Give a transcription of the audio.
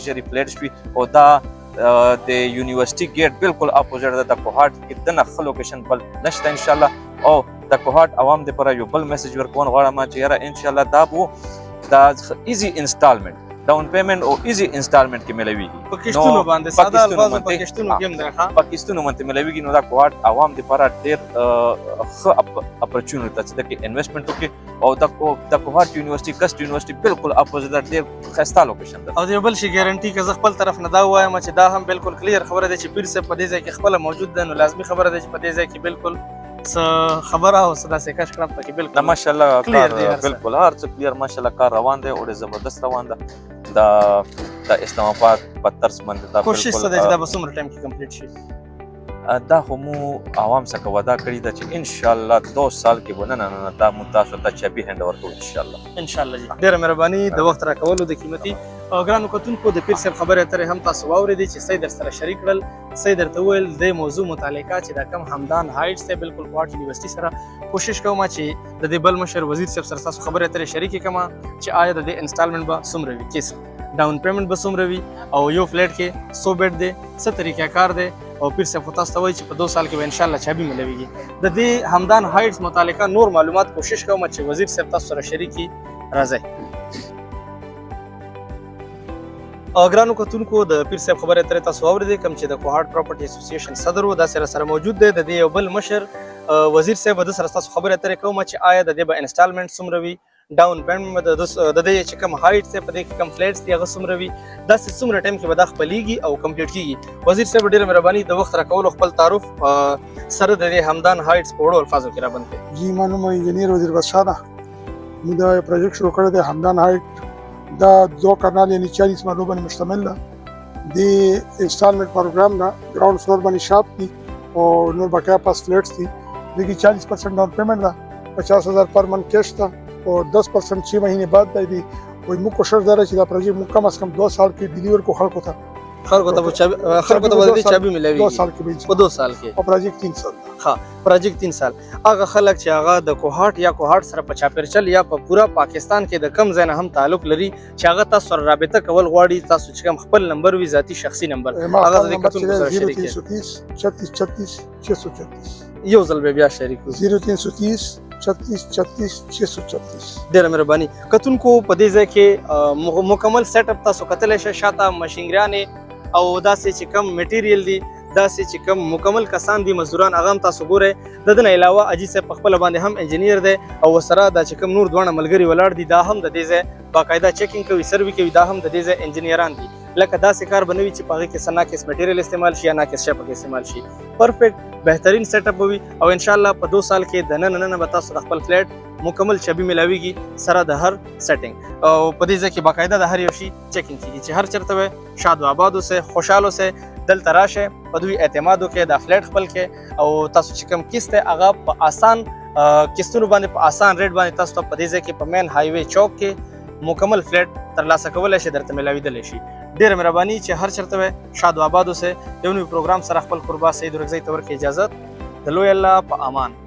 لگژري فلیټس وي او دا د یونیورسيټي ګیټ بالکل اپوزیټ ده د کوهاټ کې دنه ښه لوکیشن بل نشته انشاءالله او د کوهاټ عوام دپاره یو بل میسج ورکوون غواړم چې یاره انشاءالله دا به دا ایزي انسټالمنټ ډاون پیمنټ او ایزي انسټالمنټ کې ملويږي په کشتونو باندې ساده الفاظو په کشتونو کې هم ده ښه په کشتونو باندې ملويږي نو دا کوهاټ عوام دپاره ډېر ښه اپرچونټي ده چې دغه انویسټمنټ وکړي او د کوهاټ یونیورسيټي کسټ یونیورسيټي بالکل اپوزیټ ده ډېر ښایسته لوکیشن ده او د یو بل شي ګارنټي که زه خپل طرف نه دا ووایم چې دا هم بالکل کلیر خبره ده چې پیر صاحب په دې ځای کې خپله موجود ده نو لازمي خبره ده چې په دې ځای کې بالکل څه خبره او څه داسې کش کړم پکې بالکل ماشاءالله کلیر دی بالکل هر څه کلیر ماشاءالله کار روان دی او ډېر زبردست روان ده د اسلام آباد په طرز باندې دا کوشش څه ده چې دا به څومره ټایم کې کمپلیټ شي دا خو مو عوام څخه وعده کړې ده چې انشاءالله 2 سال کې به نه دا مو تاسو ته چابي هینډ اوور کوو انشاءالله جی ډېره مهرباني د وخت راکولو د قیمتي ګرانو کتونکو د پیر صاحب خبرې اترې هم تاسو واورېدې چې صحیح در سره شریک کړل صحیح درته وویل د موضوع متعلقه چې دا کم همدان هایټس دی بالکل کوهاټ یونیورسيټي سره کوشش کوم چې د دې بل مشر وزیر صاحب سره تاسو خبرې اترې شریکې کړم چې آیا د دې انسټالمنټ به څومره وي کیس ډاون پیمنټ به څومره وي او یو فلیټ کې 100 بیډ دی څه طریقه کار دی او پیر صاحب تاسو ته وایي چې په 2 سال کې به انشاءالله چابي ملويږي د دې همدان هایټس متعلقه نور معلومات کوشش کوم چې وزیر صاحب تاسو سره شریکي راځي ګرانو کتونکو د پیر صاحب خبرې اترې تاسو واورېدې کوم چې د کوهاټ پراپرټي اسوسییشن صدر و دا سره موجود دی د دې یو بل مشر وزیر صاحب د سره تاسو خبرې اترې کوم چې آیا د دې به انسټالمنټ څومره وي ډاون پیمنټ د دې چې کوم هایټ دی په دې کې کوم فلیټس دي هغه څومره وي داسې څومره ټایم کې به دا خپلېږي او کمپلیټ کېږي وزیر صاحب ډېره مهرباني د وخت راکولو خپل تعارف سره د دې همدان هایټس په وړو الفاظو کې رابند کړئ جی ما نوم انجینیر وزیر بادشاه ده موږ دا پروجیکټ شروع کړی دی همدان هایټ دا 2 کنال یعنی 40 مرلو باندې مشتمل ده د انسټالمنټ پروګرام نه ګراوند فلور باندې شاپ دي او نور بقایا پاس فلیټس دي دغه 40% ډاون پیمنټ ده 50,000 پر منथ کیش ده اور 10% 6 مہینے بعد دی کوئی مو کوشش دار چې دا پروجیکټ مو کم از کم 2 سال کې ډیلیور کو خلکو ته چابي ملوي 2 سال کې په 2 سال کې او پروجیکټ 3 سال ها پروجیکټ 3 سال هغه خلک چې هغه د کوهاټ یا کوهاټ سره په چاپیرچل یا په پورا پاکستان کې د کم ځای نه هم تعلق لري چې هغه تاسو سره رابطه کول غواړي تاسو چې کوم خپل نمبر وي ذاتی شخصي نمبر هغه د کتونکو سره شریک کړئ 36 636 یو ځل بیا شریک 0330 36 36 636 ډېره مهرباني کتونکو په دې ځای کې مکمل سیټ اپ تاسو کتلی شئ شاته ماشینګرانې او داسې چې کم میټیریل دي داسې چې کم مکمل کسان دي مزدوران هغه هم تاسو ګورئ د دې نه علاوه اجي صاحب په خپله باندې هم انجینیر دی او ورسره دا چې کم نور دواړه ملګري ولاړ دي دا هم د دې ځای باقاعده چیکینګ کوي سروي کوي دا هم د دې ځای انجینیران دي لکه داسې کار به نه وي چې په هغې کې څه ناقص میټیریل استعمال شي یا ناقص شی پکې استعمال شي پرفیکټ بهترین سیټ اپ وي او انشاءالله په 2 سال کې د نن به تاسو د خپل فلیټ مکمل چابي ملاویږي سره د هر سیټینګ او په دې ځای کې باقاعده د هر یو شي چیکینګ کیږي چې هر چېرته وی شاد و آباد اوسئ خوشحال اوسئ دلته راشئ په دوی اعتماد وکړئ دا فلیټ خپل کړئ او تاسو چې کوم کیست دی هغه په آسان کیستونو باندې په آسان ریټ باندې تاسو ته په دې ځای کې په مین هایوې چوک کې مکمل فلیټ ترلاسه کولی شي درته ملاویدلی شي ډېره مهرباني چې هر چېرته وی شاد و آباد اوسئ یو نوي پروګرام سره خپل قربا سعید ورکزی ته ورکړئ اجازت د لوی الله په امان